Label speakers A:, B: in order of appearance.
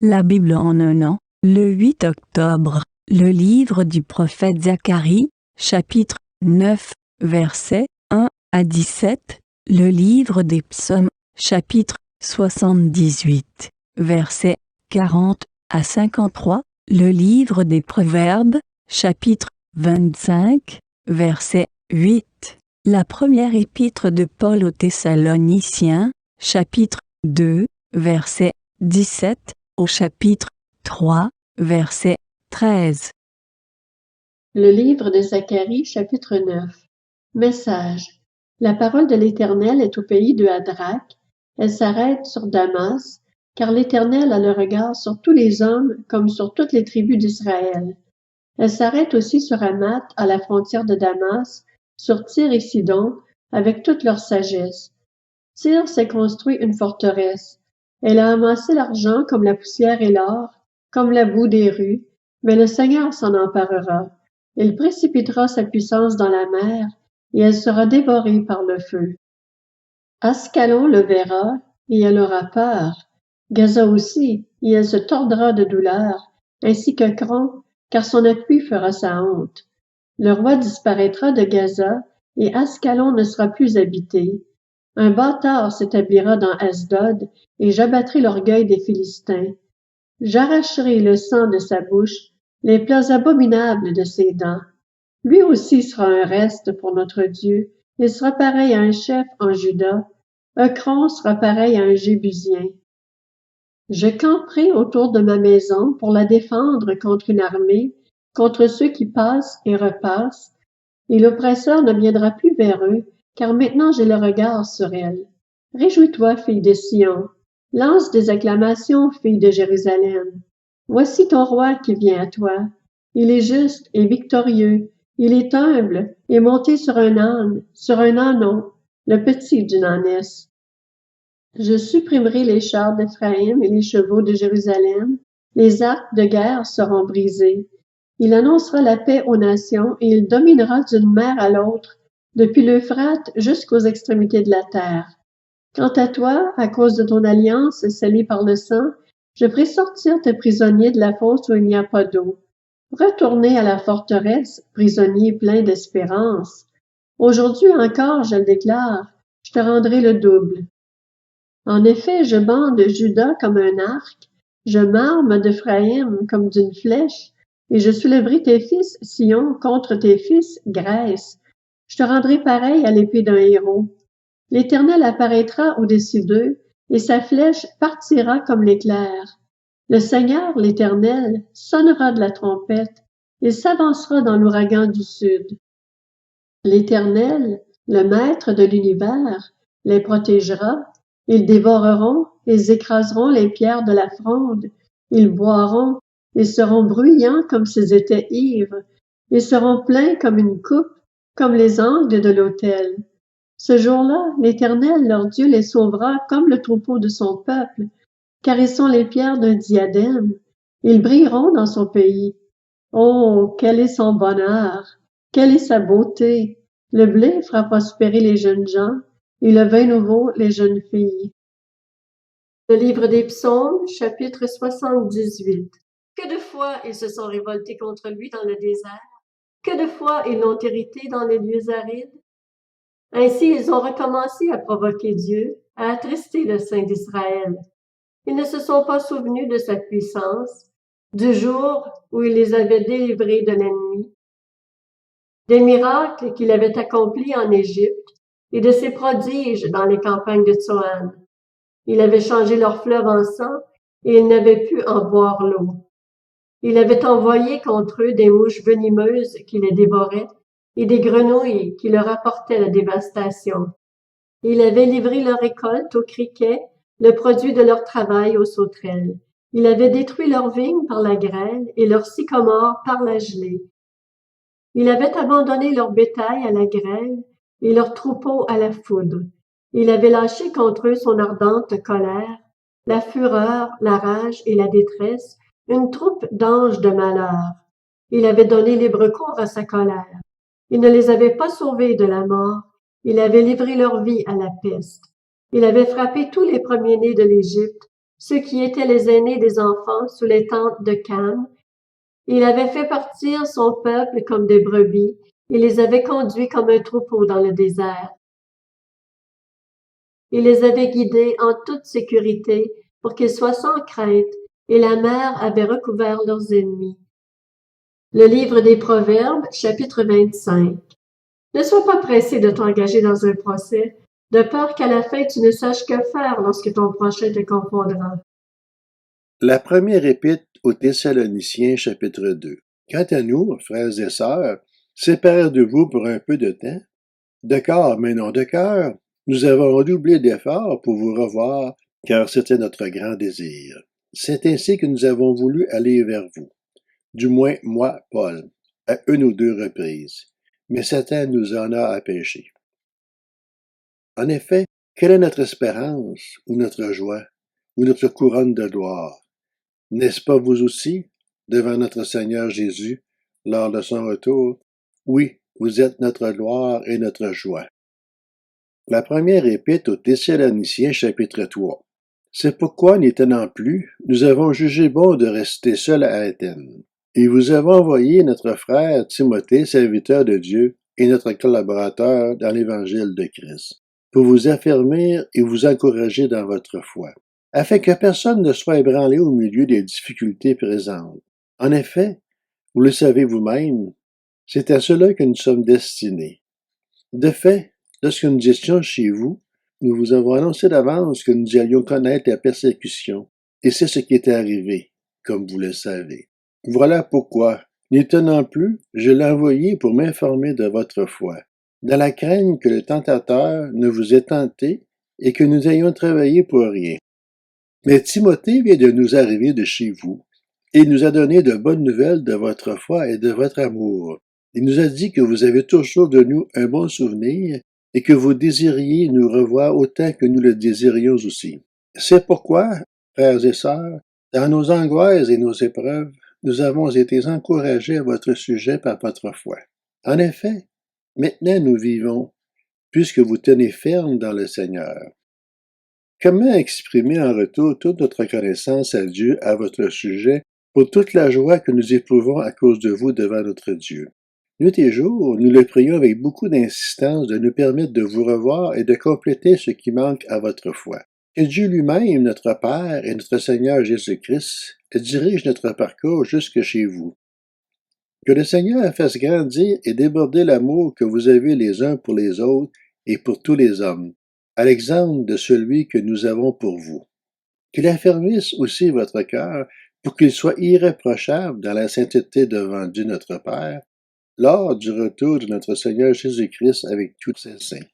A: La Bible en un an, le 8 octobre, le livre du prophète Zacharie, chapitre 9, versets 1 à 17, le livre des psaumes, chapitre 78, versets 40 à 53, le livre des proverbes, chapitre 25, verset 8, la première épître de Paul aux Thessaloniciens, chapitre 2, verset 17, au chapitre 3, verset 13.
B: Le livre de Zacharie, chapitre 9. Message. La parole de l'Éternel est au pays de Hadrach. Elle s'arrête sur Damas, car l'Éternel a le regard sur tous les hommes comme sur toutes les tribus d'Israël. Elle s'arrête aussi sur Hamath, à la frontière de Damas, sur Tyr et Sidon, avec toute leur sagesse. Tyr s'est construit une forteresse. Elle a amassé l'argent comme la poussière et l'or, comme la boue des rues, mais le Seigneur s'en emparera. Il précipitera sa puissance dans la mer, et elle sera dévorée par le feu. Ascalon le verra, et elle aura peur. Gaza aussi, et elle se tordra de douleur, ainsi que Cron, car son appui fera sa honte. Le roi disparaîtra de Gaza, et Ascalon ne sera plus habité. Un bâtard s'établira dans Asdod, et j'abattrai l'orgueil des Philistins. J'arracherai le sang de sa bouche, les plats abominables de ses dents. Lui aussi sera un reste pour notre Dieu. Il sera pareil à un chef en Juda. Ekron sera pareil à un Jébusien. Je camperai autour de ma maison pour la défendre contre une armée, contre ceux qui passent et repassent, et l'oppresseur ne viendra plus vers eux, car maintenant j'ai le regard sur elle. Réjouis-toi, fille de Sion. Lance des acclamations, fille de Jérusalem. Voici ton roi qui vient à toi. Il est juste et victorieux. Il est humble et monté sur un ânon, le petit d'une ânesse. Je supprimerai les chars d'Éphraïm et les chevaux de Jérusalem. Les arcs de guerre seront brisés. Il annoncera la paix aux nations et il dominera d'une mer à l'autre, depuis l'Euphrate jusqu'aux extrémités de la terre. Quant à toi, à cause de ton alliance scellée par le sang, je ferai sortir tes prisonniers de la fosse où il n'y a pas d'eau. Retournez à la forteresse, prisonniers pleins d'espérance. Aujourd'hui encore, je le déclare, je te rendrai le double. En effet, je bande Juda comme un arc, je m'arme d'Éphraïm comme d'une flèche, et je soulèverai tes fils, Sion, contre tes fils, Grèce. Je te rendrai pareil à l'épée d'un héros. L'Éternel apparaîtra au-dessus d'eux, et sa flèche partira comme l'éclair. Le Seigneur, l'Éternel, sonnera de la trompette, il s'avancera dans l'ouragan du sud. L'Éternel, le Maître de l'univers, les protégera, ils dévoreront, ils écraseront les pierres de la fronde, ils boiront, ils seront bruyants comme s'ils étaient ivres, ils seront pleins comme une coupe, comme les angles de l'autel. Ce jour-là, l'Éternel, leur Dieu, les sauvera comme le troupeau de son peuple, car ils sont les pierres d'un diadème. Ils brilleront dans son pays. Oh, quel est son bonheur! Quelle est sa beauté! Le blé fera prospérer les jeunes gens, et le vin nouveau les jeunes filles. Le livre des psaumes, chapitre 78. Que de fois ils se sont révoltés contre lui dans le désert, que de fois ils l'ont irrité dans les lieux arides. Ainsi ils ont recommencé à provoquer Dieu, à attrister le Saint d'Israël. Ils ne se sont pas souvenus de sa puissance, du jour où il les avait délivrés de l'ennemi, des miracles qu'il avait accomplis en Égypte et de ses prodiges dans les campagnes de Tsoan. Il avait changé leur fleuve en sang et ils n'avaient pu en boire l'eau. Il avait envoyé contre eux des mouches venimeuses qui les dévoraient et des grenouilles qui leur apportaient la dévastation. Il avait livré leur récolte aux criquets, le produit de leur travail aux sauterelles. Il avait détruit leurs vignes par la grêle et leurs sycomores par la gelée. Il avait abandonné leur bétail à la grêle et leurs troupeaux à la foudre. Il avait lâché contre eux son ardente colère, la fureur, la rage et la détresse, une troupe d'anges de malheur. Il avait donné libre cours à sa colère. Il ne les avait pas sauvés de la mort. Il avait livré leur vie à la peste. Il avait frappé tous les premiers-nés de l'Égypte, ceux qui étaient les aînés des enfants sous les tentes de Cam. Il avait fait partir son peuple comme des brebis, et les avait conduits comme un troupeau dans le désert. Il les avait guidés en toute sécurité pour qu'ils soient sans crainte, et la mer avait recouvert leurs ennemis. Le livre des Proverbes, chapitre 25. Ne sois pas pressé de t'engager dans un procès, de peur qu'à la fin tu ne saches que faire lorsque ton prochain te confondra.
C: La première épître aux Thessaloniciens, chapitre 2. Quant à nous, frères et sœurs, séparés de vous pour un peu de temps, de corps mais non de cœur, nous avons redoublé d'efforts pour vous revoir, car c'était notre grand désir. C'est ainsi que nous avons voulu aller vers vous. Du moins, moi, Paul, à une ou deux reprises. Mais Satan nous en a empêchés. En effet, quelle est notre espérance, ou notre joie, ou notre couronne de gloire? N'est-ce pas vous aussi, devant notre Seigneur Jésus, lors de son retour? Oui, vous êtes notre gloire et notre joie. La première épître aux Thessaloniciens, chapitre 3. C'est pourquoi, n'y tenant plus, nous avons jugé bon de rester seuls à Athènes. Et vous avons envoyé notre frère Timothée, serviteur de Dieu, et notre collaborateur dans l'évangile de Christ, pour vous affermir et vous encourager dans votre foi, afin que personne ne soit ébranlé au milieu des difficultés présentes. En effet, vous le savez vous-même, c'est à cela que nous sommes destinés. De fait, lorsque nous étions chez vous, nous vous avons annoncé d'avance que nous allions connaître la persécution, et c'est ce qui est arrivé, comme vous le savez. Voilà pourquoi, n'y tenant plus, je l'ai envoyé pour m'informer de votre foi, dans la crainte que le tentateur ne vous ait tenté et que nous ayons travaillé pour rien. Mais Timothée vient de nous arriver de chez vous, et nous a donné de bonnes nouvelles de votre foi et de votre amour. Il nous a dit que vous avez toujours de nous un bon souvenir et que vous désiriez nous revoir autant que nous le désirions aussi. C'est pourquoi, frères et sœurs, dans nos angoisses et nos épreuves, nous avons été encouragés à votre sujet par votre foi. En effet, maintenant nous vivons, puisque vous tenez ferme dans le Seigneur. Comment exprimer en retour toute notre reconnaissance à Dieu à votre sujet pour toute la joie que nous éprouvons à cause de vous devant notre Dieu? Nuit et jour, nous le prions avec beaucoup d'insistance de nous permettre de vous revoir et de compléter ce qui manque à votre foi. Que Dieu lui-même, notre Père et notre Seigneur Jésus-Christ, dirige notre parcours jusque chez vous. Que le Seigneur fasse grandir et déborder l'amour que vous avez les uns pour les autres et pour tous les hommes, à l'exemple de celui que nous avons pour vous. Qu'il affermisse aussi votre cœur pour qu'il soit irréprochable dans la sainteté devant Dieu notre Père, lors du retour de notre Seigneur Jésus-Christ avec tous ses saints.